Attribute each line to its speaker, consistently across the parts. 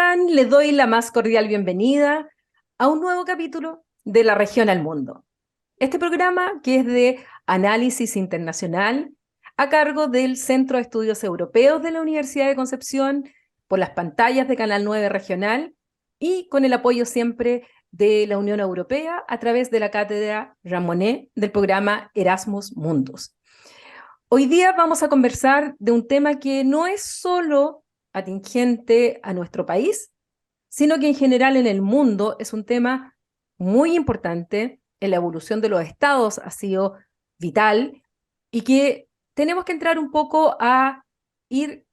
Speaker 1: están? Les doy la más cordial bienvenida a un nuevo capítulo de La Región al Mundo. Este programa, que es de análisis internacional, a cargo del Centro de Estudios Europeos de la Universidad de Concepción, por las pantallas de Canal 9 Regional y con el apoyo siempre de la Unión Europea a través de la cátedra Ramonet del programa Erasmus Mundus. Hoy día vamos a conversar de un tema que no es solo atingente a nuestro país, sino que en general en el mundo es un tema muy importante. En la evolución de los estados ha sido vital y que tenemos que entrar un poco a ir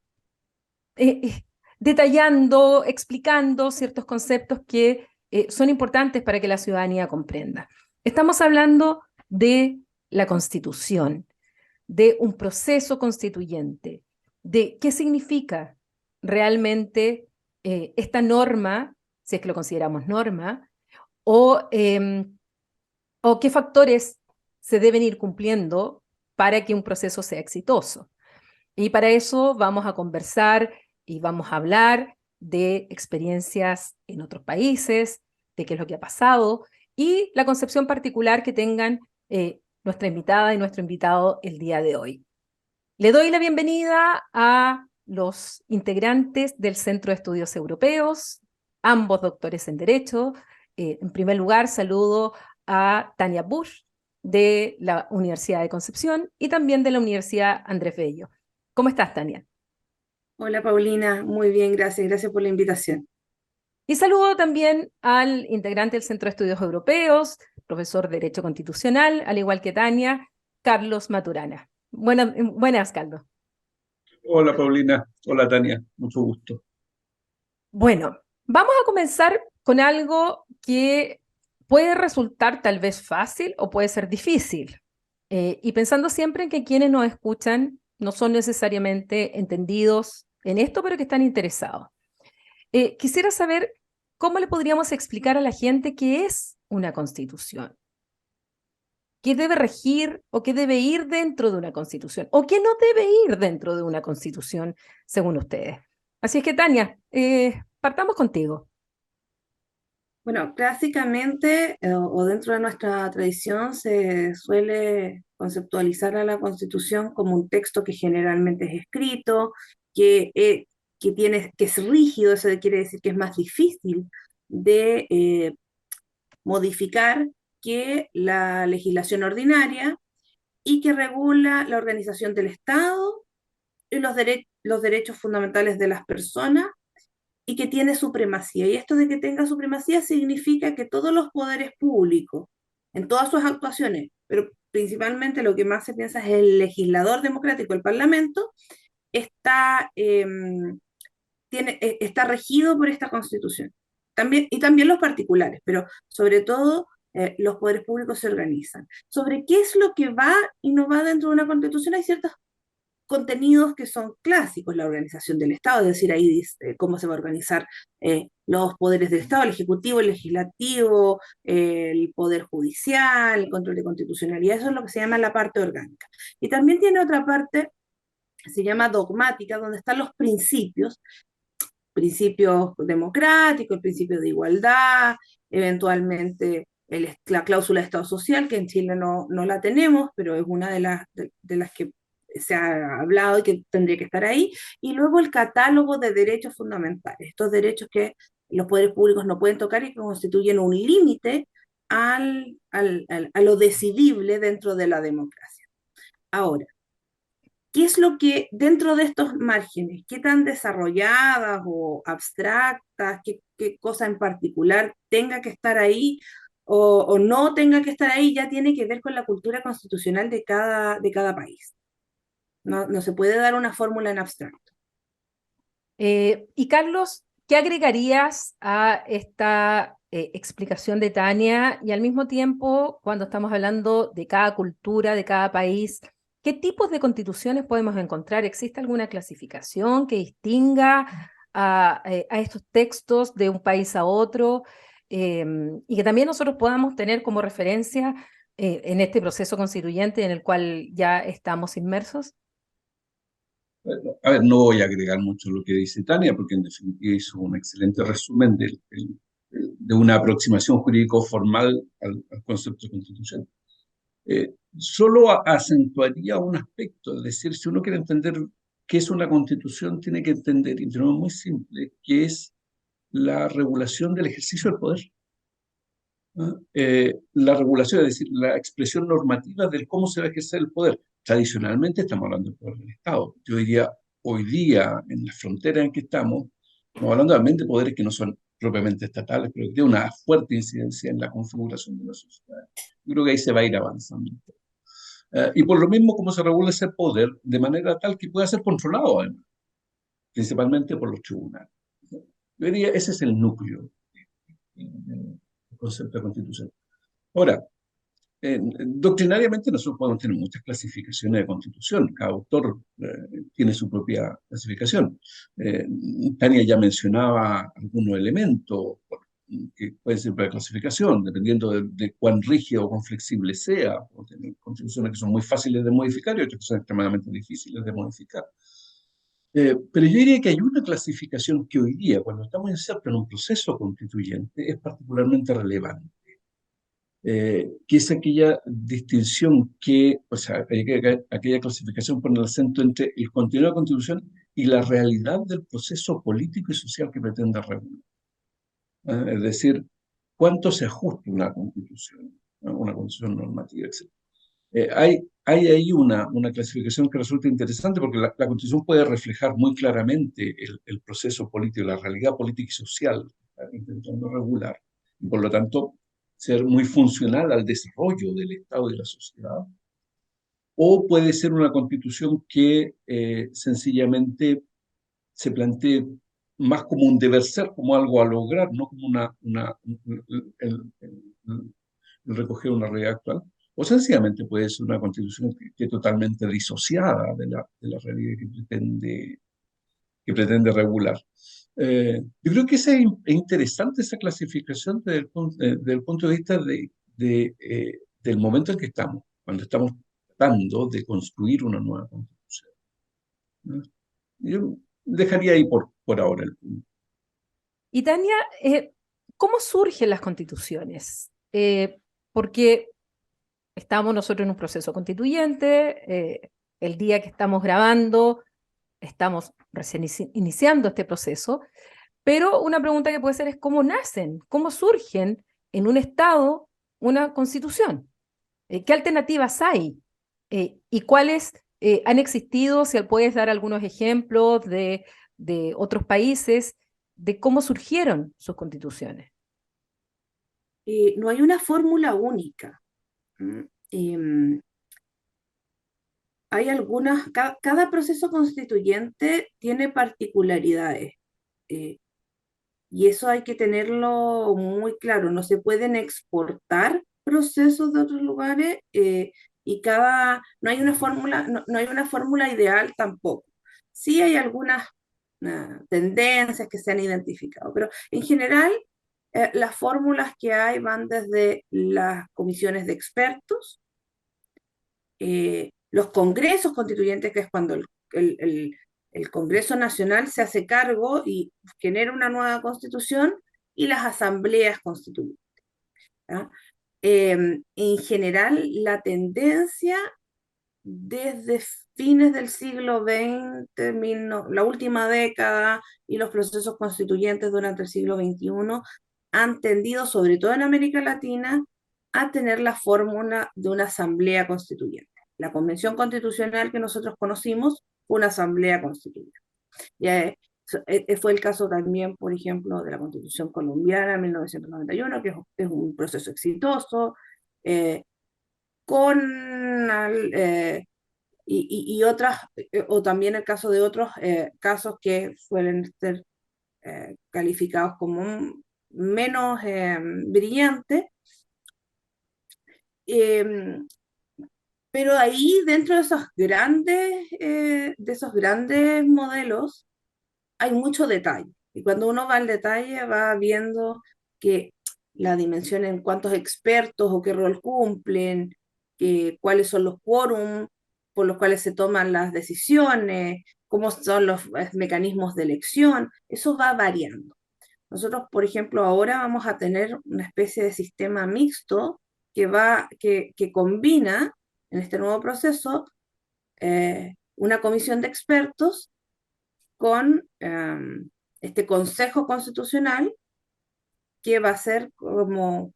Speaker 1: detallando, explicando ciertos conceptos que son importantes para que la ciudadanía comprenda. Estamos hablando de la Constitución, de un proceso constituyente, de qué significa realmente esta norma, si es que lo consideramos norma, o qué factores se deben ir cumpliendo para que un proceso sea exitoso. Y para eso vamos a conversar y vamos a hablar de experiencias en otros países, de qué es lo que ha pasado y la concepción particular que tengan nuestra invitada y nuestro invitado el día de hoy. Le doy la bienvenida a los integrantes del Centro de Estudios Europeos, ambos doctores en Derecho. En primer lugar, saludo a Tania Busch de la Universidad de Concepción y también de la Universidad Andrés Bello. ¿Cómo estás, Tania?
Speaker 2: Hola Paulina, muy bien, gracias, gracias por la invitación.
Speaker 1: Y saludo también al integrante del Centro de Estudios Europeos, profesor de Derecho Constitucional, al igual que Tania, Carlos Maturana. Buenas, Carlos.
Speaker 3: Hola Paulina, hola Tania, mucho gusto.
Speaker 1: Bueno, vamos a comenzar con algo que puede resultar tal vez fácil o puede ser difícil. Y pensando siempre en que quienes nos escuchan no son necesariamente entendidos en esto, pero que están interesados. Quisiera saber cómo le podríamos explicar a la gente qué es una constitución, qué debe regir o qué debe ir dentro de una constitución, o qué no debe ir dentro de una constitución, según ustedes. Así es que, Tania, partamos contigo.
Speaker 2: Bueno, clásicamente o dentro de nuestra tradición se suele conceptualizar a la Constitución como un texto que generalmente es escrito, que es rígido, eso quiere decir que es más difícil de modificar que la legislación ordinaria y que regula la organización del Estado y los derechos fundamentales de las personas y que tiene supremacía. Y esto de que tenga supremacía significa que todos los poderes públicos, en todas sus actuaciones, pero principalmente lo que más se piensa es el legislador democrático, el Parlamento, está, está regido por esta Constitución. También, y también los particulares, pero sobre todo los poderes públicos se organizan. Sobre qué es lo que va y no va dentro de una Constitución, hay ciertas contenidos que son clásicos, la organización del Estado, es decir, ahí dice cómo se va a organizar los poderes del Estado, el Ejecutivo, el Legislativo, el Poder Judicial, el control de constitucionalidad, eso es lo que se llama la parte orgánica. Y también tiene otra parte, se llama dogmática, donde están los principios, principios democráticos, el principio de igualdad, eventualmente la cláusula de Estado social, que en Chile no la tenemos, pero es una de las que se ha hablado y que tendría que estar ahí, y luego el catálogo de derechos fundamentales, estos derechos que los poderes públicos no pueden tocar y que constituyen un límite a lo decidible dentro de la democracia. Ahora, ¿qué es lo que dentro de estos márgenes, qué tan desarrolladas o abstractas, qué cosa en particular tenga que estar ahí o no tenga que estar ahí, ya tiene que ver con la cultura constitucional de cada país? No se puede dar una fórmula en abstracto.
Speaker 1: Y Carlos, ¿qué agregarías a esta explicación de Tania? Y al mismo tiempo, cuando estamos hablando de cada cultura, de cada país, ¿qué tipos de constituciones podemos encontrar? ¿Existe alguna clasificación que distinga a estos textos de un país a otro? Y que también nosotros podamos tener como referencia en este proceso constituyente en el cual ya estamos inmersos.
Speaker 3: A ver, no voy a agregar mucho a lo que dice Tania, porque en definitiva hizo un excelente resumen de una aproximación jurídico-formal al concepto de constitución. Solo acentuaría un aspecto, es decir, si uno quiere entender qué es una constitución, tiene que entender, y tenemos muy simple, que es la regulación del ejercicio del poder. ¿No? La regulación, es decir, la expresión normativa del cómo se va a ejercer el poder. Tradicionalmente estamos hablando del poder del Estado. Yo diría, hoy día, en la frontera en que estamos hablando también de poderes que no son propiamente estatales, pero que tienen una fuerte incidencia en la configuración de la sociedad. Yo creo que ahí se va a ir avanzando. Y por lo mismo, cómo se regula ese poder de manera tal que pueda ser controlado, además, principalmente por los tribunales. Yo diría, ese es el núcleo del concepto de constitución. Ahora, doctrinariamente nosotros podemos tener muchas clasificaciones de constitución, cada autor tiene su propia clasificación. Tania ya mencionaba algunos elementos que pueden ser para clasificación, dependiendo de cuán rígido o cuán flexible sea. O tener constituciones que son muy fáciles de modificar y otras que son extremadamente difíciles de modificar. Pero yo diría que hay una clasificación que hoy día, cuando estamos insertos en un proceso constituyente, es particularmente relevante, que es aquella distinción que, o sea, aquella clasificación pone el acento entre el contenido de la Constitución y la realidad del proceso político y social que pretende regular. Es decir, cuánto se ajusta una Constitución, ¿no? Una Constitución normativa, etc. Hay ahí una clasificación que resulta interesante porque la Constitución puede reflejar muy claramente el proceso político, la realidad política y social que está intentando regular, y por lo tanto ser muy funcional al desarrollo del Estado y de la sociedad. O puede ser una Constitución que sencillamente se plantee más como un deber ser, como algo a lograr, no como el recoger una realidad actual, o sencillamente puede ser una constitución que esté totalmente disociada de la realidad que pretende regular. Yo creo que es interesante esa clasificación desde el punto de vista del momento en que estamos, cuando estamos tratando de construir una nueva constitución, ¿no? Yo dejaría ahí por ahora el punto.
Speaker 1: Y Tania, ¿cómo surgen las constituciones? Porque estamos nosotros en un proceso constituyente, el día que estamos grabando, estamos recién iniciando este proceso, pero una pregunta que puede ser es cómo nacen, cómo surgen en un Estado una constitución. ¿Qué alternativas hay? ¿Y cuáles han existido? Si puedes dar algunos ejemplos de otros países, de cómo surgieron sus constituciones.
Speaker 2: No hay una fórmula única. ¿M? Hay algunas, cada proceso constituyente tiene particularidades, y eso hay que tenerlo muy claro. No se pueden exportar procesos de otros lugares, y no hay una fórmula, no hay una fórmula ideal tampoco. Sí hay algunas tendencias que se han identificado, pero en general las fórmulas que hay van desde las comisiones de expertos, los congresos constituyentes, que es cuando el Congreso Nacional se hace cargo y genera una nueva constitución, y las asambleas constituyentes, ¿ya? En general, la tendencia desde fines del siglo XX, la última década, y los procesos constituyentes durante el siglo XXI han tendido, sobre todo en América Latina, a tener la fórmula de una asamblea constituyente. La convención constitucional que nosotros conocimos fue una asamblea constituyente. Ya, fue el caso también, por ejemplo, de la Constitución colombiana en 1991, que es un proceso exitoso, con y otras, o también el caso de otros casos que suelen ser calificados como menos brillantes. Pero ahí, dentro de esos grandes modelos, hay mucho detalle. Y cuando uno va al detalle, va viendo que la dimensión en cuántos expertos o qué rol cumplen, cuáles son los quórum por los cuales se toman las decisiones, cómo son los mecanismos de elección, eso va variando. Nosotros, por ejemplo, ahora vamos a tener una especie de sistema mixto que combina en este nuevo proceso una comisión de expertos con este Consejo Constitucional que va a ser como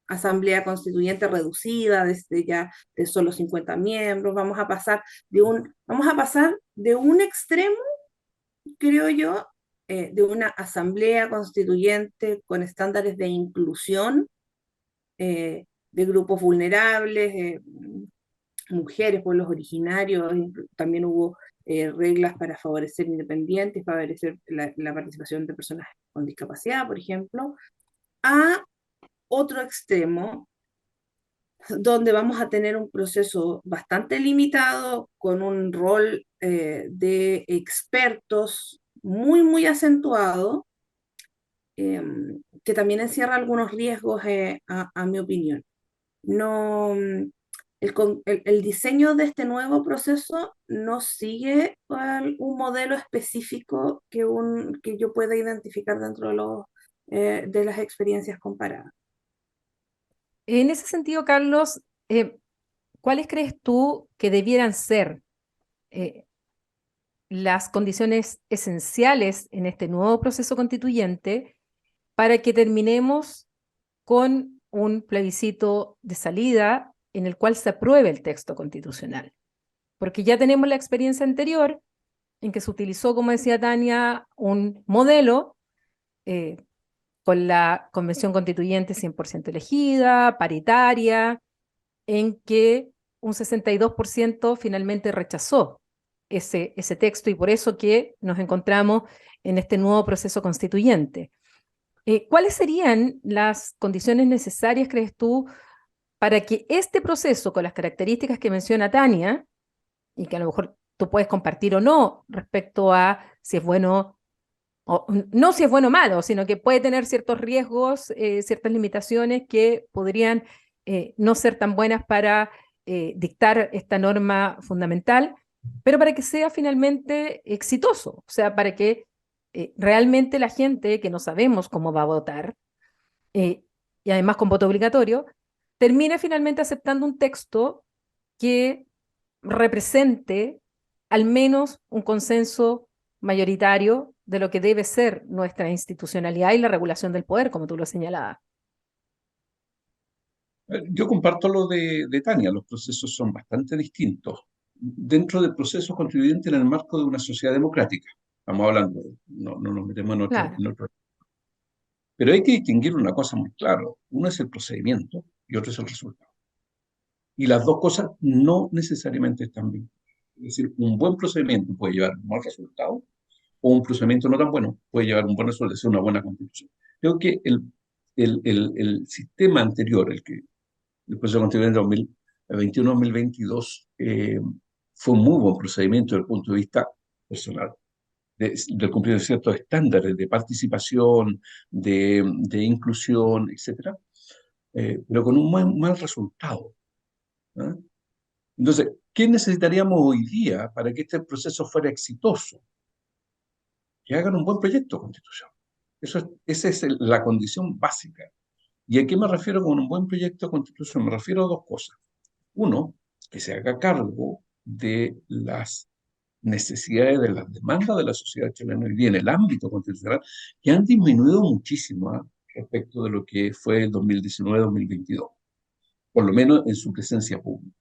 Speaker 2: asamblea constituyente reducida desde ya de solo 50 miembros. Vamos a pasar de un extremo, creo yo, de una asamblea constituyente con estándares de inclusión de grupos vulnerables, mujeres, pueblos originarios, también hubo reglas para favorecer independientes, favorecer la participación de personas con discapacidad, por ejemplo, a otro extremo, donde vamos a tener un proceso bastante limitado, con un rol de expertos muy, muy acentuado, que también encierra algunos riesgos, a mi opinión. No, el diseño de este nuevo proceso no sigue un modelo específico que yo pueda identificar dentro de las experiencias comparadas.
Speaker 1: En ese sentido, Carlos, ¿cuáles crees tú que debieran ser las condiciones esenciales en este nuevo proceso constituyente para que terminemos con un plebiscito de salida en el cual se apruebe el texto constitucional? Porque ya tenemos la experiencia anterior en que se utilizó, como decía Tania, un modelo con la convención constituyente 100% elegida, paritaria, en que un 62% finalmente rechazó ese texto, y por eso que nos encontramos en este nuevo proceso constituyente. ¿Cuáles serían las condiciones necesarias, crees tú, para que este proceso, con las características que menciona Tania, y que a lo mejor tú puedes compartir o no respecto a si es bueno, o no si es bueno o malo, sino que puede tener ciertos riesgos, ciertas limitaciones que podrían no ser tan buenas para dictar esta norma fundamental, pero para que sea finalmente exitoso, o sea, para que realmente la gente que no sabemos cómo va a votar, eh, y además con voto obligatorio, termine finalmente aceptando un texto que represente al menos un consenso mayoritario de lo que debe ser nuestra institucionalidad y la regulación del poder, como tú lo señalabas.
Speaker 3: Yo comparto lo de Tania, los procesos son bastante distintos. Dentro del proceso constituyente en el marco de una sociedad democrática, estamos hablando, no nos metemos en otro,
Speaker 1: Claro.
Speaker 3: en otro. Pero hay que distinguir una cosa muy clara. Uno es el procedimiento y otro es el resultado. Y las dos cosas no necesariamente están bien. Es decir, un buen procedimiento puede llevar un mal resultado, o un procedimiento no tan bueno puede llevar un buen resultado, es una buena constitución. Creo que el sistema anterior, el proceso constituyente 2021-2022, fue un muy buen procedimiento desde el punto de vista personal, del cumplir de ciertos estándares de participación, de inclusión, etcétera, pero con un mal resultado. ¿Ah? Entonces, ¿qué necesitaríamos hoy día para que este proceso fuera exitoso? Que hagan un buen proyecto de constitución. Esa es la condición básica. ¿Y a qué me refiero con un buen proyecto de constitución? Me refiero a dos cosas. Uno, que se haga cargo de las necesidades, de las demandas de la sociedad chilena hoy día en el ámbito constitucional, que han disminuido muchísimo respecto de lo que fue el 2019-2022, por lo menos en su presencia pública.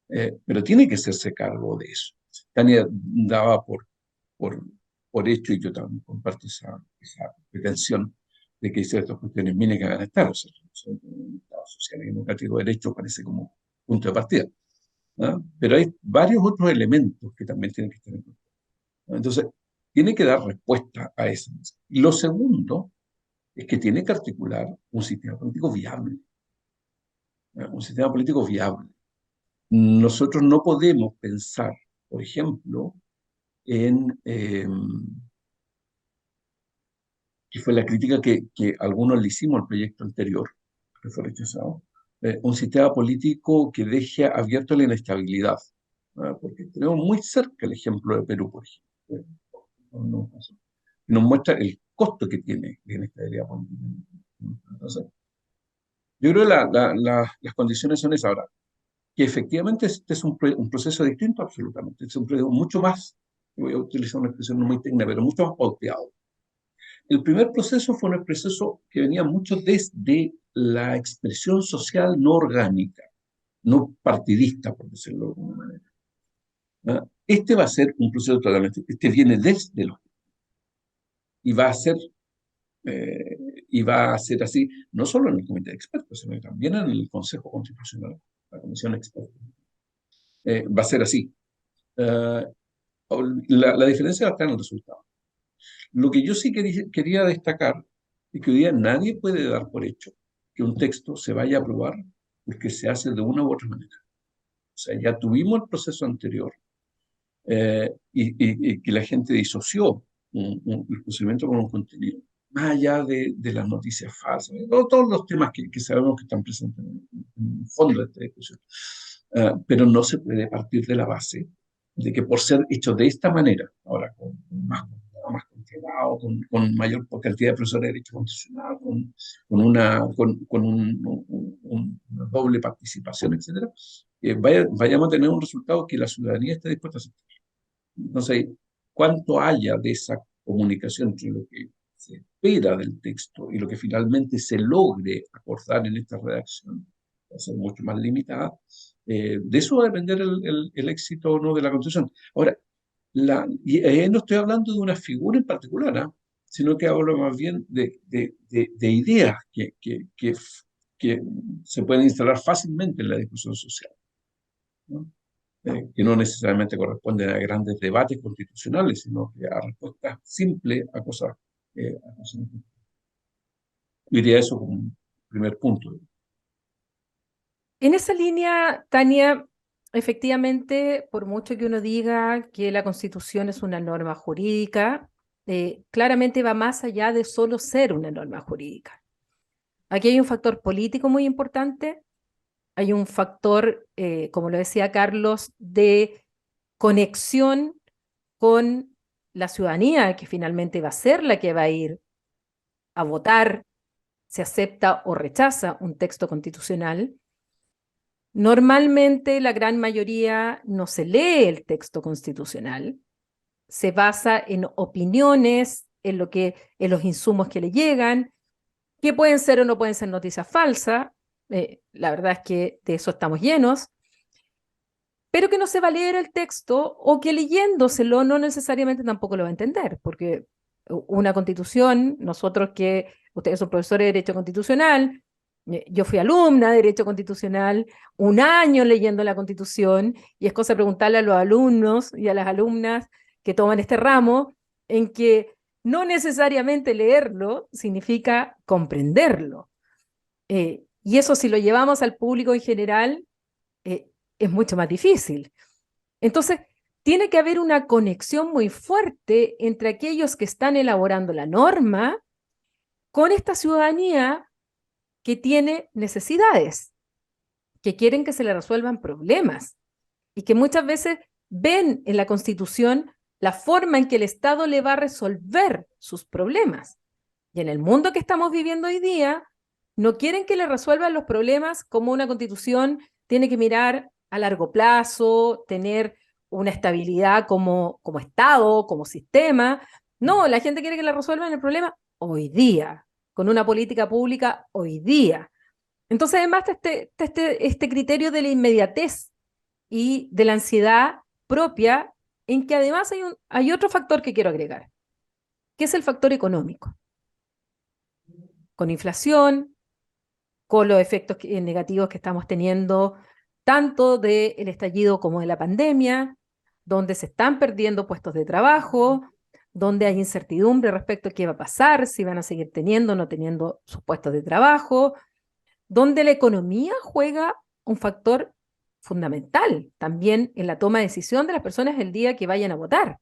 Speaker 3: Pero tiene que hacerse cargo de eso. Tania daba por, por hecho, y yo también comparto esa pretensión, de que ciertas cuestiones mínimas van a estar. O sea, el Estado social y democrático de derecho parece como punto de partida, ¿no? Pero hay varios otros elementos que también tienen que estar en cuenta, ¿no? Entonces, tiene que dar respuesta a eso. Y lo segundo es que tiene que articular un sistema político viable, ¿no? Un sistema político viable. Nosotros no podemos pensar, por ejemplo, en, que fue la crítica que algunos le hicimos al proyecto anterior, que fue rechazado, un sistema político que deje abierto la inestabilidad, porque tenemos muy cerca el ejemplo de Perú, por ejemplo. No, nos muestra el costo que tiene la inestabilidad política. Entonces, yo creo que las condiciones son esas ahora, que efectivamente este es un proceso distinto absolutamente, es un proceso mucho más, voy a utilizar una expresión no muy técnica, pero mucho más pauteado. El primer proceso fue un proceso que venía mucho desde la expresión social no orgánica, no partidista, por decirlo de alguna manera. ¿No? Este va a ser un proceso totalmente, este viene desde los, y va a ser eh, y va a ser así, no solo en el comité de expertos, sino también en el Consejo Constitucional, la Comisión Experta. Va a ser así. Uh, la diferencia está en el resultado. Lo que yo sí quería destacar es que hoy día nadie puede dar por hecho que un texto se vaya a aprobar porque se hace de una u otra manera. O sea, ya tuvimos el proceso anterior y que la gente disoció el procedimiento con un contenido, más allá de las noticias falsas, todos los temas que sabemos que están presentes en el fondo de esta discusión. Pero no se puede partir de la base de que por ser hecho de esta manera, ahora con más controlado, con mayor cantidad de profesores de derecho constitucional, una doble participación, etcétera, vayamos a tener un resultado que la ciudadanía esté dispuesta a aceptar. Entonces, cuánto haya de esa comunicación entre lo que se espera del texto y lo que finalmente se logre acordar en esta redacción, va a ser mucho más limitada. De eso va a depender el éxito o no de la Constitución. Ahora, no estoy hablando de una figura en particular, ¿eh? Sino que hablo más bien de ideas que se pueden instalar fácilmente en la discusión social, ¿no? Que no necesariamente corresponden a grandes debates constitucionales, sino que a respuestas simples a cosas. Diría eso como un primer punto.
Speaker 1: En esa línea, Tania, efectivamente, por mucho que uno diga que la Constitución es una norma jurídica, claramente va más allá de solo ser una norma jurídica. Aquí hay un factor político muy importante, hay un factor, como lo decía Carlos, de conexión con la ciudadanía, que finalmente va a ser la que va a ir a votar si acepta o rechaza un texto constitucional. Normalmente la gran mayoría no se lee el texto constitucional, se basa en opiniones, en los insumos que le llegan, que pueden ser o no pueden ser noticias falsas, la verdad es que de eso estamos llenos, pero que no se va a leer el texto o que leyéndoselo no necesariamente tampoco lo va a entender, porque una constitución, ustedes son profesores de Derecho Constitucional, yo fui alumna de Derecho Constitucional, un año leyendo la Constitución, y es cosa de preguntarle a los alumnos y a las alumnas que toman este ramo, en que no necesariamente leerlo significa comprenderlo. Y eso si lo llevamos al público en general, es mucho más difícil. Entonces, tiene que haber una conexión muy fuerte entre aquellos que están elaborando la norma con esta ciudadanía que tiene necesidades, que quieren que se le resuelvan problemas y que muchas veces ven en la Constitución la forma en que el Estado le va a resolver sus problemas. Y en el mundo que estamos viviendo hoy día, no quieren que le resuelvan los problemas como una Constitución tiene que mirar a largo plazo, tener una estabilidad como Estado, como sistema. No, la gente quiere que le resuelvan el problema hoy día, con una política pública hoy día. Entonces, además, este criterio de la inmediatez y de la ansiedad propia, en que además hay otro factor que quiero agregar, que es el factor económico. Con inflación, con los efectos negativos que estamos teniendo, tanto del estallido como de la pandemia, donde se están perdiendo puestos de trabajo, donde hay incertidumbre respecto a qué va a pasar, si van a seguir teniendo o no teniendo sus puestos de trabajo, donde la economía juega un factor fundamental también en la toma de decisión de las personas el día que vayan a votar.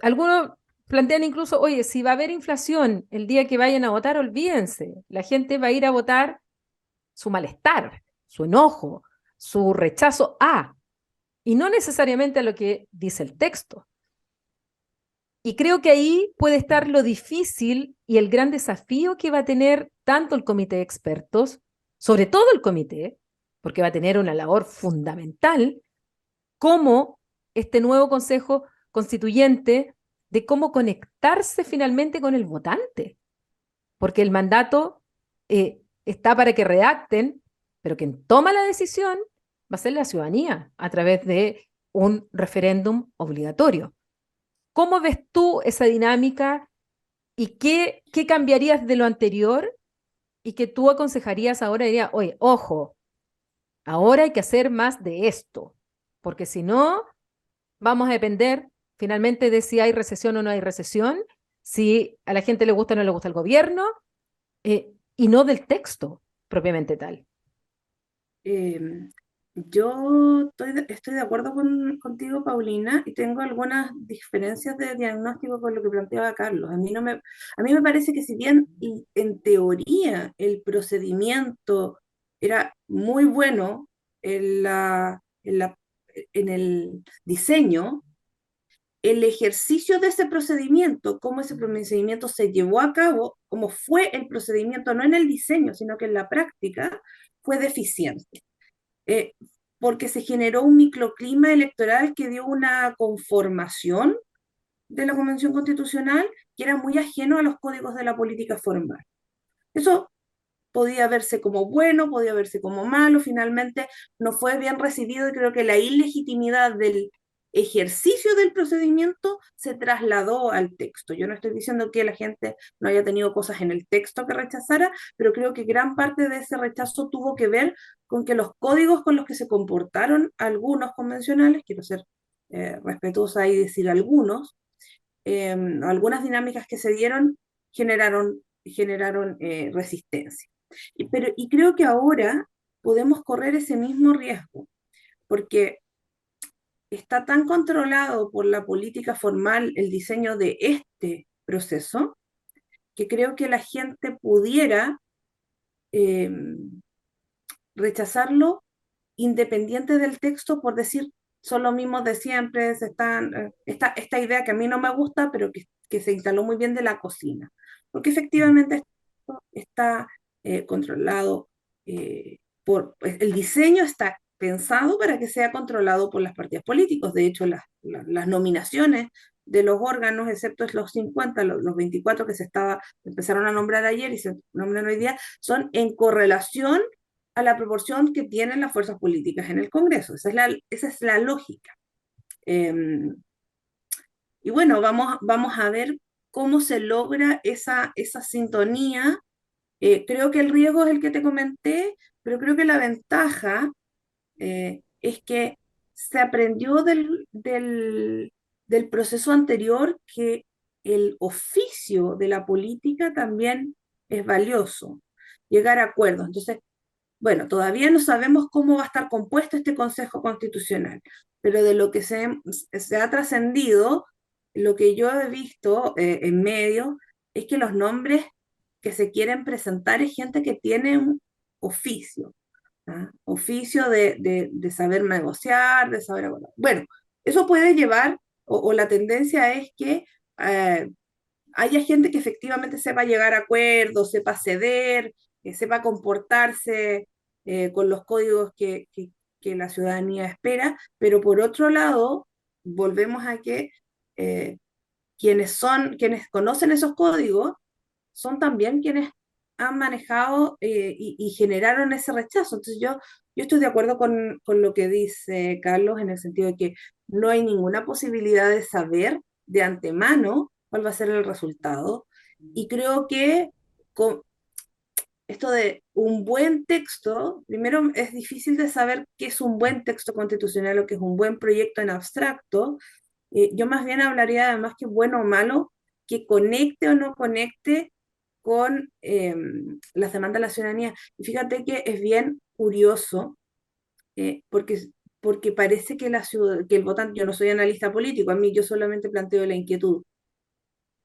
Speaker 1: Algunos plantean incluso, oye, si va a haber inflación el día que vayan a votar, olvídense, la gente va a ir a votar su malestar, su enojo, su rechazo a, y no necesariamente a lo que dice el texto. Y creo que ahí puede estar lo difícil y el gran desafío que va a tener tanto el comité de expertos, sobre todo el comité, porque va a tener una labor fundamental, como este nuevo Consejo Constituyente, de cómo conectarse finalmente con el votante, porque el mandato está para que redacten, pero quien toma la decisión va a ser la ciudadanía a través de un referéndum obligatorio. ¿Cómo ves tú esa dinámica y qué cambiarías de lo anterior y que tú aconsejarías ahora? Diría, oye, ojo, ahora hay que hacer más de esto, porque si no, vamos a depender finalmente de si hay recesión o no hay recesión, si a la gente le gusta o no le gusta el gobierno, y no del texto propiamente tal.
Speaker 2: Eh, yo estoy de acuerdo contigo, Paulina, y tengo algunas diferencias de diagnóstico con lo que planteaba Carlos. A mí me parece que si bien en teoría el procedimiento era muy bueno en en el diseño, el ejercicio de ese procedimiento, cómo ese procedimiento se llevó a cabo, cómo fue el procedimiento, no en el diseño, sino que en la práctica, fue deficiente. eh, Porque se generó un microclima electoral que dio una conformación de la Convención Constitucional que era muy ajeno a los códigos de la política formal. Eso podía verse como bueno, podía verse como malo, finalmente no fue bien recibido y creo que la ilegitimidad del ejercicio del procedimiento se trasladó al texto. Yo no estoy diciendo que la gente no haya tenido cosas en el texto que rechazara, pero creo que gran parte de ese rechazo tuvo que ver con que los códigos con los que se comportaron algunos convencionales, quiero ser respetuosa y decir algunos, algunas dinámicas que se dieron generaron resistencia. Y creo que ahora podemos correr ese mismo riesgo, porque está tan controlado por la política formal el diseño de este proceso, que creo que la gente pudiera eh, rechazarlo independiente del texto por decir, son los mismos de siempre, esta idea que a mí no me gusta, pero que se instaló muy bien de la cocina. Porque efectivamente esto está controlado pues, el diseño está pensado para que sea controlado por las partidos políticos. De hecho, las nominaciones de los órganos, excepto los 50, los 24 que empezaron a nombrar ayer y se nombran hoy día, son en correlación a la proporción que tienen las fuerzas políticas en el Congreso. Esa es la lógica. Eh, y bueno, vamos a ver cómo se logra esa sintonía. Creo que el riesgo es el que te comenté, pero creo que la ventaja es que se aprendió del proceso anterior que el oficio de la política también es valioso, llegar a acuerdos. Entonces, bueno, todavía no sabemos cómo va a estar compuesto este Consejo Constitucional, pero de lo que se ha trascendido, lo que yo he visto en medios es que los nombres que se quieren presentar es gente que tiene un oficio, ¿ah? Oficio de saber negociar, de saber abordar. Bueno, eso puede llevar, o la tendencia es que haya gente que efectivamente sepa llegar a acuerdos, sepa ceder, sepa comportarse con los códigos que la ciudadanía espera, pero por otro lado, volvemos a que eh, quienes conocen esos códigos son también quienes han manejado y generaron ese rechazo. Entonces yo estoy de acuerdo con lo que dice Carlos en el sentido de que no hay ninguna posibilidad de saber de antemano cuál va a ser el resultado. Y creo que con esto de un buen texto, primero es difícil de saber qué es un buen texto constitucional o qué es un buen proyecto en abstracto. Yo más bien hablaría además que bueno o malo, que conecte o no conecte con las demandas de la ciudadanía. Y fíjate que es bien curioso, porque parece que, que el votante, yo no soy analista político, a mí yo solamente planteo la inquietud.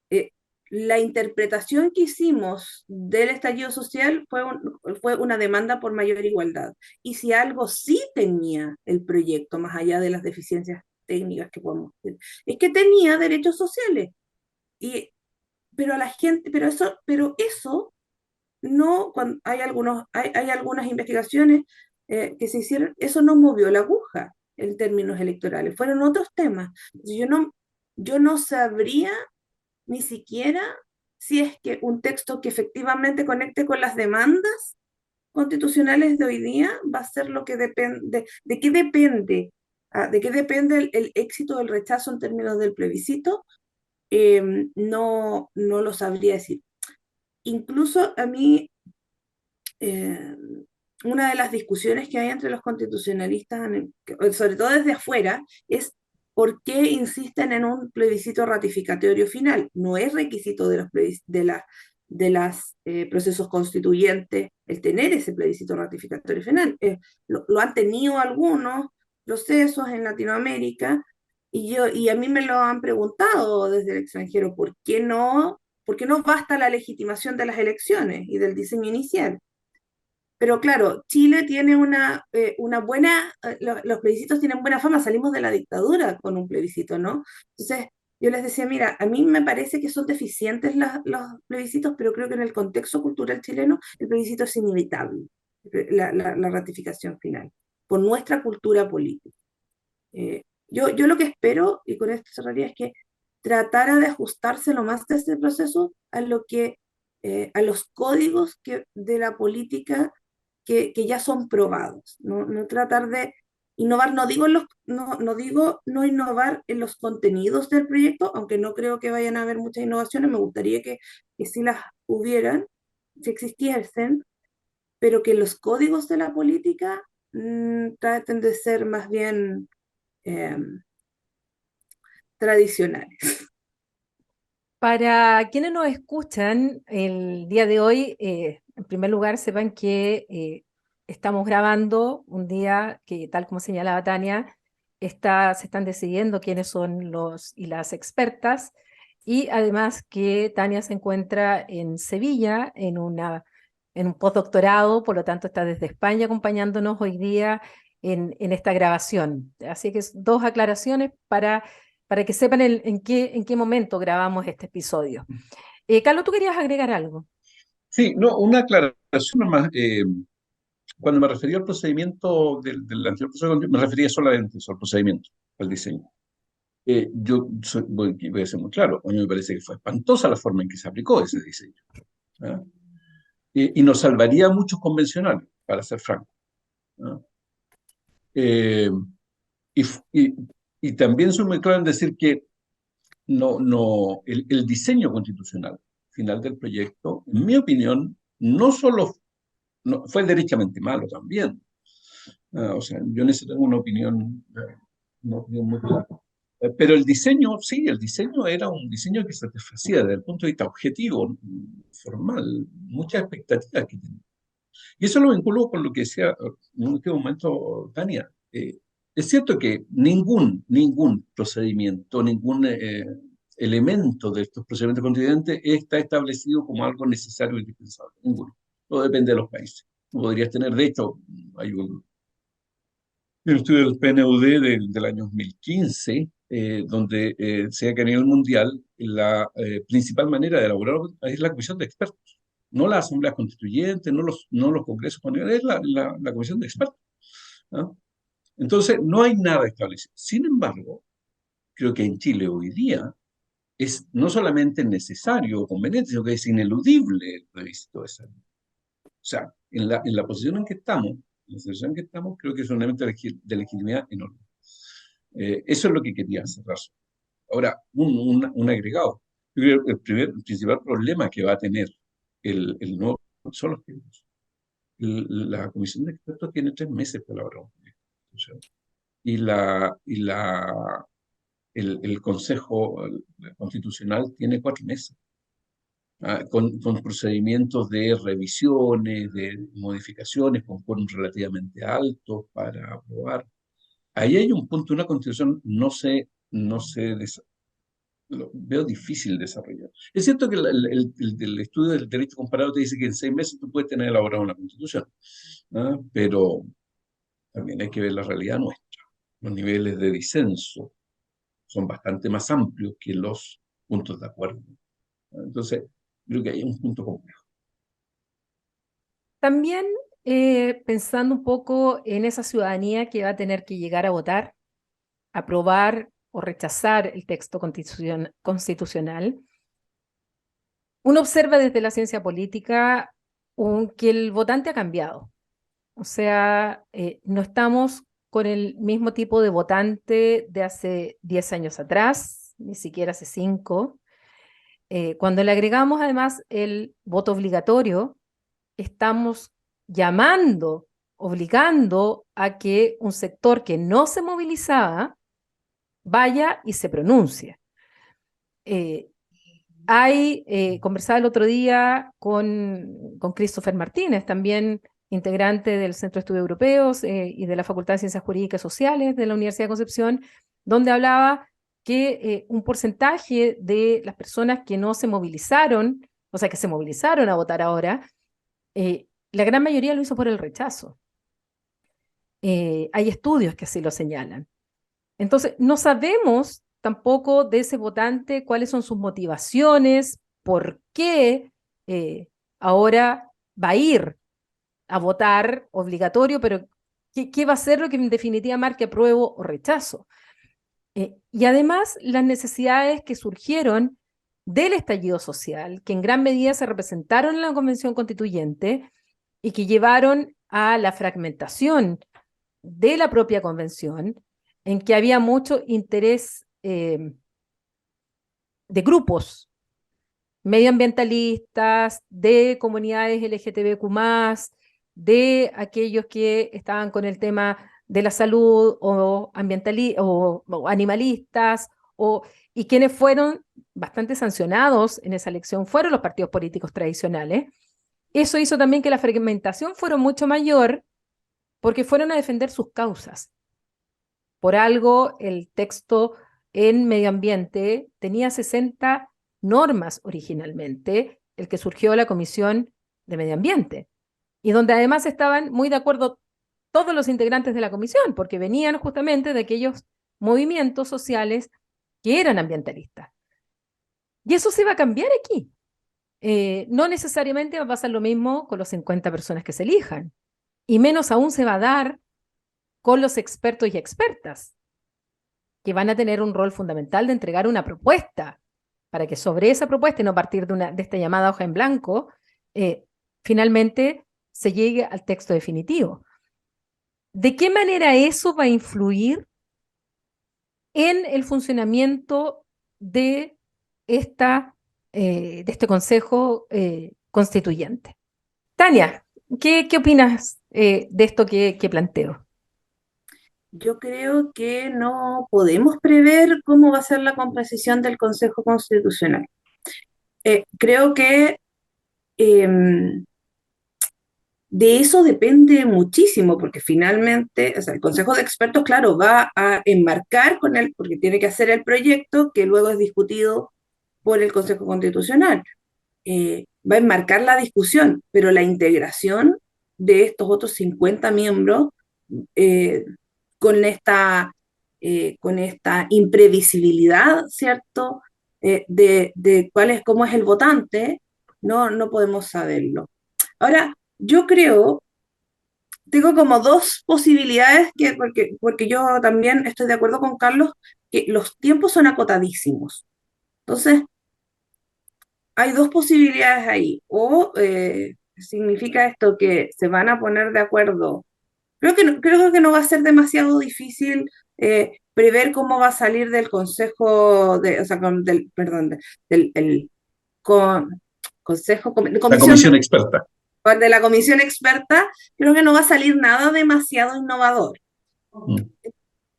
Speaker 2: Eh, la interpretación que hicimos del estallido social fue una demanda por mayor igualdad. Y si algo sí tenía el proyecto, más allá de las deficiencias técnicas que podemos tener, es que tenía derechos sociales. Y, pero a la gente, pero eso no, cuando hay algunas investigaciones que se hicieron, eso no movió la aguja en términos electorales, fueron otros temas. Yo no sabría ni siquiera si es que un texto que efectivamente conecte con las demandas constitucionales de hoy día va a ser lo que depende, de qué depende, de qué depende el éxito del rechazo en términos del plebiscito, no lo sabría decir. Incluso a mí, eh, una de las discusiones que hay entre los constitucionalistas, sobre todo desde afuera, es por qué insisten en un plebiscito ratificatorio final. No es requisito de los procesos constituyentes el tener ese plebiscito ratificatorio final. Lo han tenido algunos procesos en Latinoamérica y a mí me lo han preguntado desde el extranjero, ¿por qué no basta la legitimación de las elecciones y del diseño inicial? Pero claro, Chile tiene una buena, los plebiscitos tienen buena fama, salimos de la dictadura con un plebiscito, ¿no? Entonces, yo les decía, mira, a mí me parece que son deficientes los plebiscitos, pero creo que en el contexto cultural chileno el plebiscito es inevitable, la ratificación final, por nuestra cultura política. Yo lo que espero, y con esto cerraría, es que tratara de ajustarse lo más de este proceso a los códigos de la política que ya son probados, no tratar de innovar, no digo no innovar en los contenidos del proyecto, aunque no creo que vayan a haber muchas innovaciones, me gustaría que sí las hubieran, si existiesen, pero que los códigos de la política traten de ser más bien eh, tradicionales.
Speaker 1: Para quienes nos escuchan el día de hoy, en primer lugar, sepan que estamos grabando un día que, tal como señalaba Tania, se están decidiendo quiénes son los y las expertas, y además que Tania se encuentra en Sevilla en un postdoctorado, por lo tanto está desde España acompañándonos hoy día en esta grabación. Así que dos aclaraciones para que sepan en qué momento grabamos este episodio. Carlos, ¿tú querías agregar algo?
Speaker 3: Sí, no, una aclaración más. Cuando me refería al procedimiento del anterior proceso, me refería solamente eso, al procedimiento, al diseño. Voy a ser muy claro, a mí me parece que fue espantosa la forma en que se aplicó ese diseño. ¿Ah? Y nos salvaría a muchos convencionales, para ser franco. ¿Ah? Eh, y, y, y también soy muy claro en decir que el diseño constitucional final del proyecto, en mi opinión, no solo fue derechamente malo también. O sea, yo necesito una opinión muy clara. Pero el diseño, sí, el diseño era un diseño que satisfacía desde el punto de vista objetivo, formal, muchas expectativas que tenía. Y eso lo vinculo con lo que decía en un último momento Tania. Es cierto que ningún procedimiento, ningún elemento de estos procedimientos constituyentes está establecido como algo necesario e indispensable. Ninguno. Todo depende de los países. Podrías tener, de hecho, hay un estudio del PNUD del año 2015, donde se ve que a nivel mundial la principal manera de elaborar es la comisión de expertos, no las asambleas constituyentes, no los congresos, es la comisión de expertos. ¿No? Entonces, no hay nada establecido. Sin embargo, creo que en Chile hoy día es no solamente necesario o conveniente, sino que es ineludible el plebiscito de salud. O sea, en la posición en que estamos, la situación en que estamos, creo que es un elemento de legitimidad enorme. Eso es lo que quería cerrar. Ahora, un agregado. Yo creo que el principal problema que va a tener el nuevo son los tiempos. La comisión de expertos tiene 3 meses para elaborar un proyecto. El Consejo Constitucional tiene 4 meses. Con procedimientos de revisiones, de modificaciones, con quórum relativamente altos para aprobar. Ahí hay un punto, una constitución no se lo veo difícil desarrollar. Es cierto que el estudio del derecho comparado te dice que en 6 meses tú puedes tener elaborada una constitución, ¿ah? Pero también hay que ver la realidad nuestra. Los niveles de disenso son bastante más amplios que los puntos de acuerdo. Entonces, creo que hay un punto complejo.
Speaker 1: También pensando un poco en esa ciudadanía que va a tener que llegar a votar, aprobar o rechazar el texto constitucional, uno observa desde la ciencia política que el votante ha cambiado. O sea, no estamos con el mismo tipo de votante de hace 10 años atrás, ni siquiera hace 5. Cuando le agregamos además el voto obligatorio, estamos llamando, obligando a que un sector que no se movilizaba vaya y se pronuncie. Conversaba el otro día con Christopher Martínez, también integrante del Centro de Estudios Europeos y de la Facultad de Ciencias Jurídicas y Sociales de la Universidad de Concepción, donde hablaba que un porcentaje de las personas que no se movilizaron, o sea, que se movilizaron a votar ahora, la gran mayoría lo hizo por el rechazo. Hay estudios que así lo señalan. Entonces, no sabemos tampoco de ese votante cuáles son sus motivaciones, por qué ahora va a ir a votar obligatorio, pero ¿qué va a ser lo que en definitiva marque apruebo o rechazo? Y además, las necesidades que surgieron del estallido social, que en gran medida se representaron en la Convención Constituyente y que llevaron a la fragmentación de la propia convención, en que había mucho interés de grupos medioambientalistas, de comunidades LGTBQ+, de aquellos que estaban con el tema de la salud o animalistas, y quienes fueron bastante sancionados en esa elección fueron los partidos políticos tradicionales. Eso hizo también que la fragmentación fuera mucho mayor porque fueron a defender sus causas. Por algo, el texto en medio ambiente tenía 60 normas originalmente, el que surgió de la Comisión de Medio Ambiente, y donde además estaban muy de acuerdo todos los integrantes de la comisión, porque venían justamente de aquellos movimientos sociales que eran ambientalistas. Y eso se va a cambiar aquí. No necesariamente va a pasar lo mismo con los 50 personas que se elijan, y menos aún se va a dar con los expertos y expertas, que van a tener un rol fundamental de entregar una propuesta, para que sobre esa propuesta, y no a partir de esta llamada hoja en blanco, finalmente se llegue al texto definitivo. ¿De qué manera eso va a influir en el funcionamiento de este Consejo Constituyente? Tania, ¿qué opinas de esto que planteo?
Speaker 2: Yo creo que no podemos prever cómo va a ser la composición del Consejo Constitucional. Creo que de eso depende muchísimo, porque finalmente, o sea, el Consejo de Expertos, claro, va a enmarcar con él, porque tiene que hacer el proyecto que luego es discutido por el Consejo Constitucional. Va a enmarcar la discusión, pero la integración de estos otros 50 miembros eh, con esta imprevisibilidad, ¿cierto? De cómo es el votante, no podemos saberlo. Ahora, yo creo, tengo como dos posibilidades, porque yo también estoy de acuerdo con Carlos, que los tiempos son acotadísimos. Entonces, hay dos posibilidades ahí. O significa esto que se van a poner de acuerdo. Creo que no va a ser demasiado difícil prever cómo va a salir del Consejo, o sea, perdón, del Consejo,
Speaker 3: La comisión experta.
Speaker 2: De la comisión experta. Creo que no va a salir nada demasiado innovador.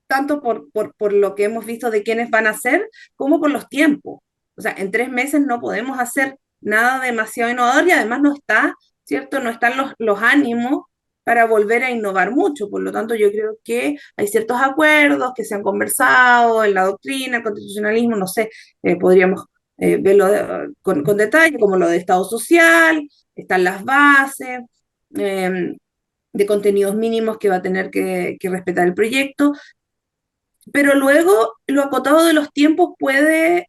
Speaker 2: Tanto por lo que hemos visto de quiénes van a ser, como por los tiempos. O sea, en 3 meses no podemos hacer nada demasiado innovador, y además no está, ¿cierto? No están los ánimos para volver a innovar mucho. Por lo tanto, yo creo que hay ciertos acuerdos que se han conversado en la doctrina, el constitucionalismo, no sé, podríamos verlo con detalle, como lo de Estado social, están las bases de contenidos mínimos que va a tener que respetar el proyecto, pero luego lo acotado de los tiempos puede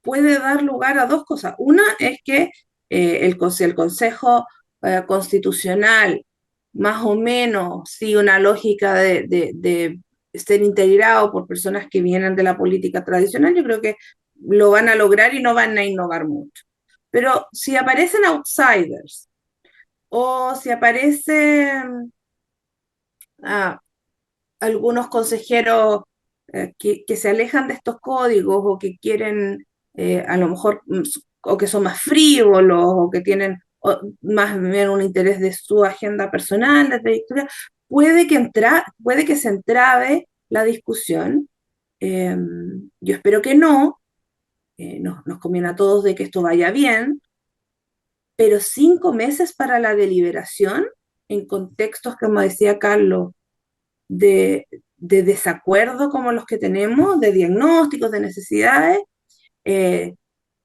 Speaker 2: dar lugar a dos cosas. Una es que el Consejo Constitucional más o menos sigue una lógica de ser integrado por personas que vienen de la política tradicional. Yo creo que lo van a lograr y no van a innovar mucho. Pero si aparecen outsiders o si aparecen ah, algunos consejeros que se alejan de estos códigos o que quieren a lo mejor o que son más frívolos o que tienen más bien un interés de su agenda personal, de trayectoria, puede que se entrabe la discusión. Eh, yo espero que no, nos conviene a todos de que esto vaya bien, pero 5 meses para la deliberación en contextos, como decía Carlos, de, de desacuerdo como los que tenemos, de diagnósticos, de necesidades, eh,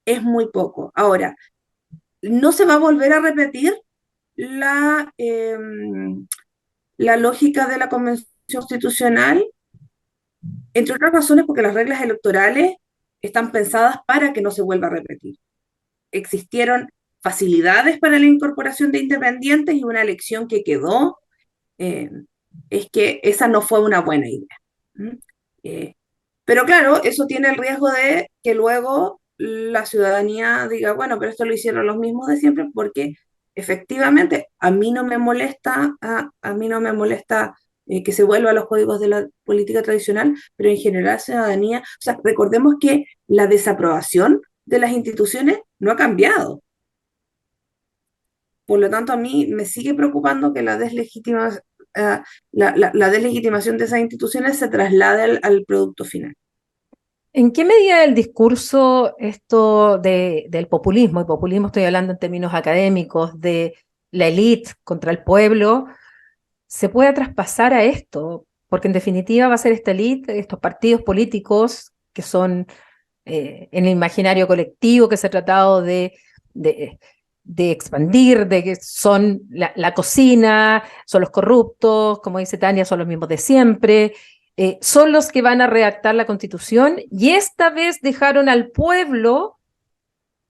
Speaker 2: es muy poco. Ahora, no se va a volver a repetir la, eh, la lógica de la Convención Constitucional, entre otras razones porque las reglas electorales están pensadas para que no se vuelva a repetir. Existieron facilidades para la incorporación de independientes y una elección que quedó eh, es que esa no fue una buena idea. ¿Mm? Eh, pero claro, eso tiene el riesgo de que luego la ciudadanía diga, bueno, pero esto lo hicieron los mismos de siempre, porque efectivamente a mí no me molesta, a mí no me molesta que se vuelva a los códigos de la política tradicional, pero en general la ciudadanía, o sea, recordemos que la desaprobación de las instituciones no ha cambiado. Por lo tanto, a mí me sigue preocupando que la deslegitimación de esas instituciones se traslade al producto final.
Speaker 1: ¿En qué medida el discurso esto del populismo, y populismo estoy hablando en términos académicos, de la élite contra el pueblo, se puede traspasar a esto? Porque en definitiva va a ser esta élite, estos partidos políticos que son en el imaginario colectivo que se ha tratado de, de expandir, de que son la cocina, son los corruptos, como dice Tania, son los mismos de siempre, son los que van a redactar la Constitución, y esta vez dejaron al pueblo,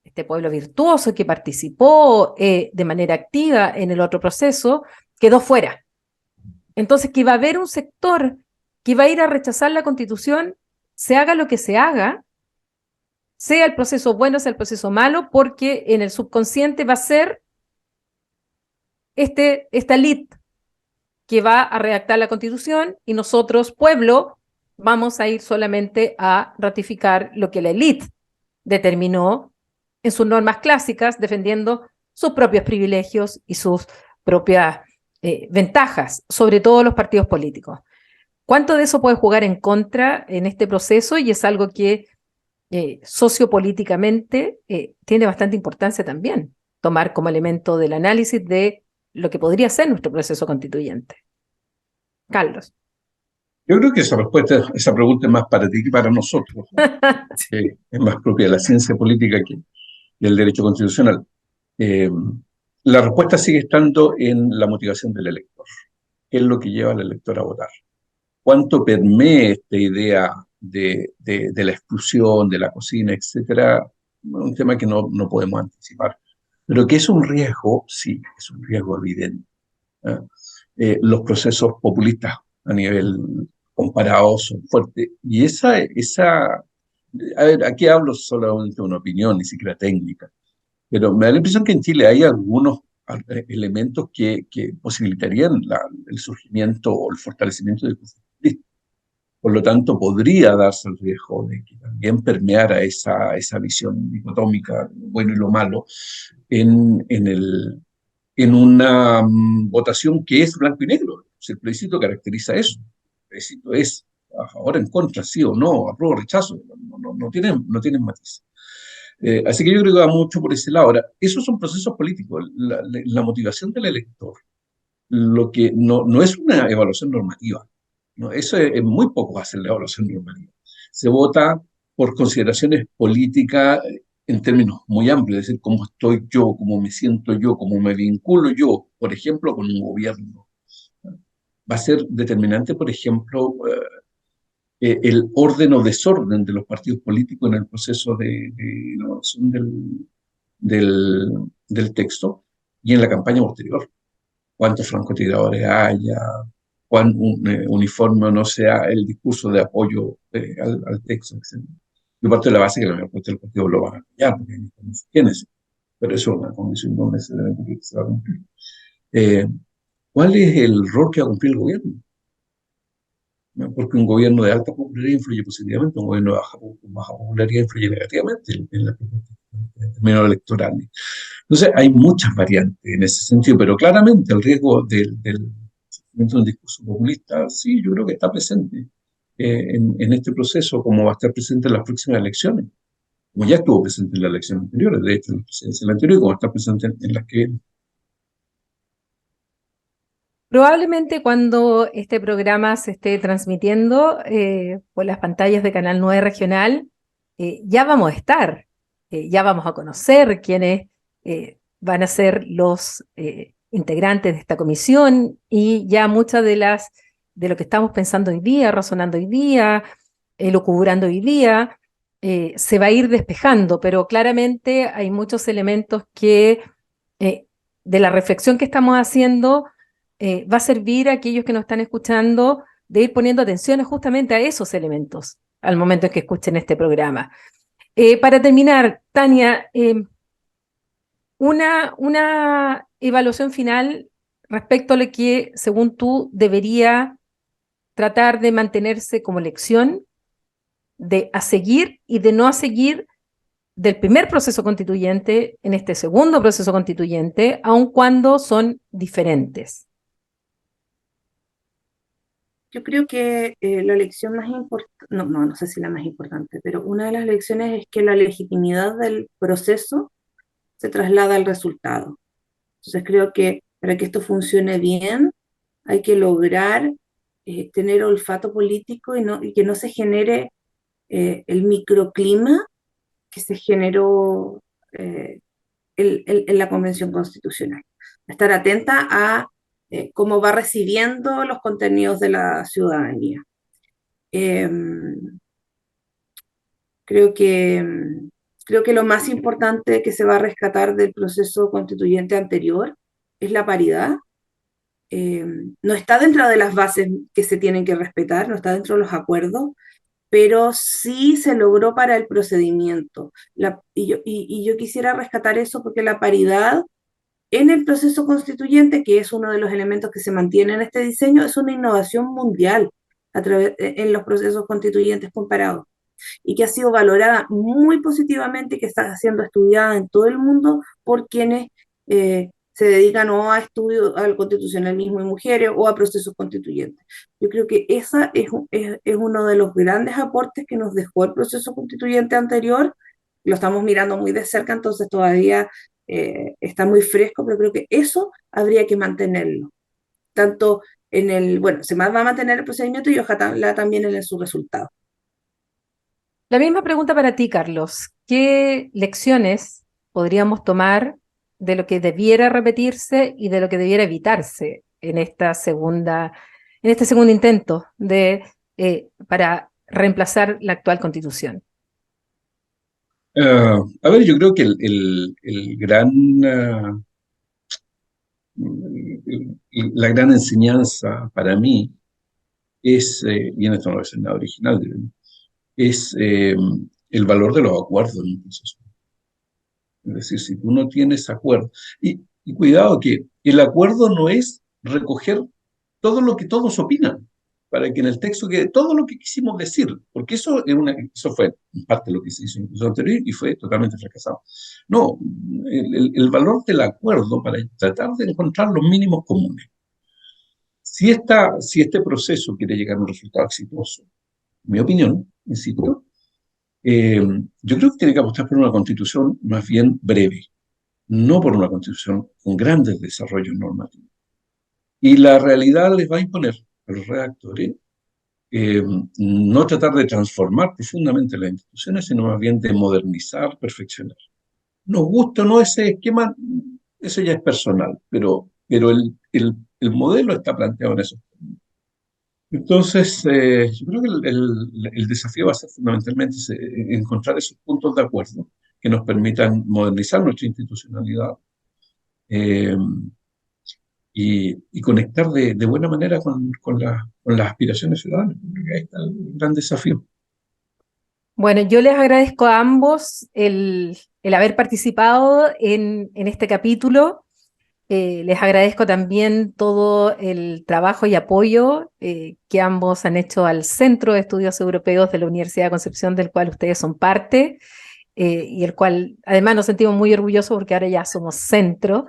Speaker 1: este pueblo virtuoso que participó de manera activa en el otro proceso, quedó fuera. Entonces, que va a haber un sector que va a ir a rechazar la Constitución, se haga lo que se haga, sea el proceso bueno, sea el proceso malo, porque en el subconsciente va a ser esta élite que va a redactar la Constitución y nosotros, pueblo, vamos a ir solamente a ratificar lo que la élite determinó en sus normas clásicas, defendiendo sus propios privilegios y sus propias ventajas, sobre todo los partidos políticos. ¿Cuánto de eso puede jugar en contra en este proceso? Y es algo que sociopolíticamente tiene bastante importancia también, tomar como elemento del análisis de lo que podría ser nuestro proceso constituyente. Carlos.
Speaker 3: Yo creo que esa pregunta es más para ti que para nosotros, ¿no? Es más propia de la ciencia política que del derecho constitucional. La respuesta sigue estando en la motivación del elector. ¿Qué es lo que lleva al elector a votar? ¿Cuánto permea esta idea de la exclusión, de la cocina, etcétera? Un tema que no podemos anticipar. Pero que es un riesgo, sí, es un riesgo evidente. Los procesos populistas a nivel comparado son fuertes. Y a ver, aquí hablo solamente de una opinión, ni siquiera técnica, pero me da la impresión que en Chile hay algunos elementos que posibilitarían el surgimiento o el fortalecimiento del proceso populista. Por lo tanto, podría darse el riesgo de que también permeara esa visión dicotómica, lo bueno y lo malo, en una votación que es blanco y negro. El plebiscito caracteriza eso. El plebiscito es a favor, en contra, sí o no, apruebo, rechazo. No tienen matices. Así que yo creo que va mucho por ese lado. Ahora, esos son procesos políticos. La motivación del elector lo que no es una evaluación normativa. ¿No? Eso es muy poco hacer la evaluación normativa. Se vota por consideraciones políticas en términos muy amplios, es decir, cómo estoy yo, cómo me siento yo, cómo me vinculo yo, por ejemplo, con un gobierno. Va a ser determinante, por ejemplo, el orden o desorden de los partidos políticos en el proceso de elaboración del, del texto y en la campaña posterior. Cuántos francotiradores haya, cuán uniforme o no sea el discurso de apoyo al texto, etc. Yo parto de la base que la mayor parte del partido lo van a apoyar, porque hay génesis, pero eso es una condición no necesariamente que se va a cumplir. Eh, ¿Cuál es el rol que va a cumplir el gobierno? ¿No? Porque un gobierno de alta popularidad influye positivamente, un gobierno de baja popularidad influye negativamente en la propuesta en términos electorales. Entonces, hay muchas variantes en ese sentido, pero claramente el riesgo del surgimiento de un discurso populista, sí, yo creo que está presente en este proceso, como va a estar presente en las próximas elecciones, como ya estuvo presente en las elecciones anteriores, de hecho, en las presidenciales anteriores, como está presente en las que vienen.
Speaker 1: Probablemente cuando este programa se esté transmitiendo por las pantallas de Canal 9 Regional, ya vamos a estar, ya vamos a conocer quiénes van a ser los integrantes de esta comisión y ya muchas de lo que estamos pensando hoy día, razonando hoy día, lucubrando hoy día, se va a ir despejando, pero claramente hay muchos elementos que de la reflexión que estamos haciendo va a servir a aquellos que nos están escuchando de ir poniendo atención justamente a esos elementos al momento en que escuchen este programa. Para terminar, Tania, una evaluación final respecto a lo que, según tú, debería tratar de mantenerse como lección de a seguir y de no a seguir del primer proceso constituyente en este segundo proceso constituyente, aun cuando son diferentes.
Speaker 2: Yo creo que la lección más importante, no sé si la más importante, pero una de las lecciones es que la legitimidad del proceso se traslada al resultado. Entonces creo que para que esto funcione bien hay que lograr tener olfato político y que no se genere el microclima que se generó en la Convención Constitucional. Estar atenta a cómo va recibiendo los contenidos de la ciudadanía. Eh, creo que, creo que lo más importante que se va a rescatar del proceso constituyente anterior es la paridad. No está dentro de las bases que se tienen que respetar, no está dentro de los acuerdos, pero sí se logró para el procedimiento. Y yo quisiera rescatar eso porque la paridad en el proceso constituyente, que es uno de los elementos que se mantiene en este diseño, es una innovación mundial en los procesos constituyentes comparados y que ha sido valorada muy positivamente y que está siendo estudiada en todo el mundo por quienes se dedican o a estudios al constitucionalismo y mujeres o a procesos constituyentes. Yo creo que esa es uno de los grandes aportes que nos dejó el proceso constituyente anterior. Lo estamos mirando muy de cerca, entonces todavía está muy fresco, pero creo que eso habría que mantenerlo. Tanto bueno, se va a mantener el procedimiento y ojalá también en su resultado.
Speaker 1: La misma pregunta para ti, Carlos. ¿Qué lecciones podríamos tomar de lo que debiera repetirse y de lo que debiera evitarse en esta en este segundo intento para reemplazar la actual Constitución?
Speaker 3: A ver, yo creo que la gran enseñanza para mí es, y en esto no es nada original, es el valor de los acuerdos en un proceso. Es decir, si tú no tienes acuerdo, y cuidado que el acuerdo no es recoger todo lo que todos opinan, para que en el texto quede todo lo que quisimos decir, porque eso fue en parte lo que se hizo en el proceso anterior y fue totalmente fracasado. No, el valor del acuerdo para tratar de encontrar los mínimos comunes. Si este proceso quiere llegar a un resultado exitoso, en mi opinión, insisto, yo creo que tiene que apostar por una constitución más bien breve, no por una constitución con grandes desarrollos normativos. Y la realidad les va a imponer a los redactores no tratar de transformar profundamente las instituciones, sino más bien de modernizar, perfeccionar. Nos gusta o no ese esquema, eso ya es personal, pero el modelo está planteado en eso. Entonces, yo creo que el desafío va a ser fundamentalmente encontrar esos puntos de acuerdo que nos permitan modernizar nuestra institucionalidad eh, y conectar de buena manera con las aspiraciones ciudadanas. Creo que ahí está el gran desafío.
Speaker 1: Bueno, yo les agradezco a ambos el haber participado en este capítulo. Les agradezco también todo el trabajo y apoyo que ambos han hecho al Centro de Estudios Europeos de la Universidad de Concepción, del cual ustedes son parte, y el cual además nos sentimos muy orgullosos porque ahora ya somos centro.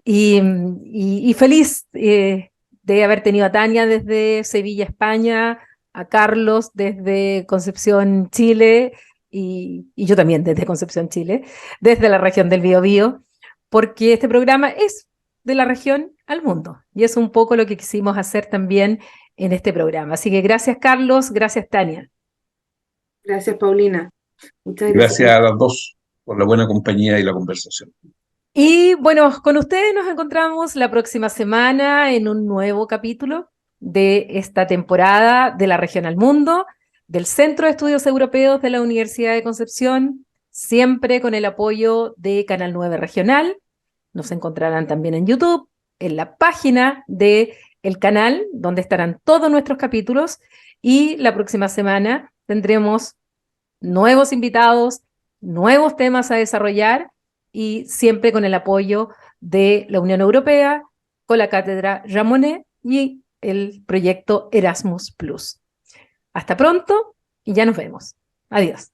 Speaker 1: Y feliz de haber tenido a Tania desde Sevilla, España, a Carlos desde Concepción, Chile, y yo también desde Concepción, Chile, desde la región del Biobío, porque este programa es de la región al mundo, y es un poco lo que quisimos hacer también en este programa. Así que gracias, Carlos, gracias, Tania.
Speaker 2: Gracias, Paulina. Muchas
Speaker 3: Gracias
Speaker 2: gracias.
Speaker 3: a las dos por la buena compañía y la conversación.
Speaker 1: Y bueno, con ustedes nos encontramos la próxima semana en un nuevo capítulo de esta temporada de la región al mundo, del Centro de Estudios Europeos de la Universidad de Concepción, siempre con el apoyo de Canal 9 Regional. Nos encontrarán también en YouTube, en la página del canal, donde estarán todos nuestros capítulos, y la próxima semana tendremos nuevos invitados, nuevos temas a desarrollar, y siempre con el apoyo de la Unión Europea, con la Cátedra Jean Monnet y el proyecto Erasmus+. Hasta pronto y ya nos vemos. Adiós.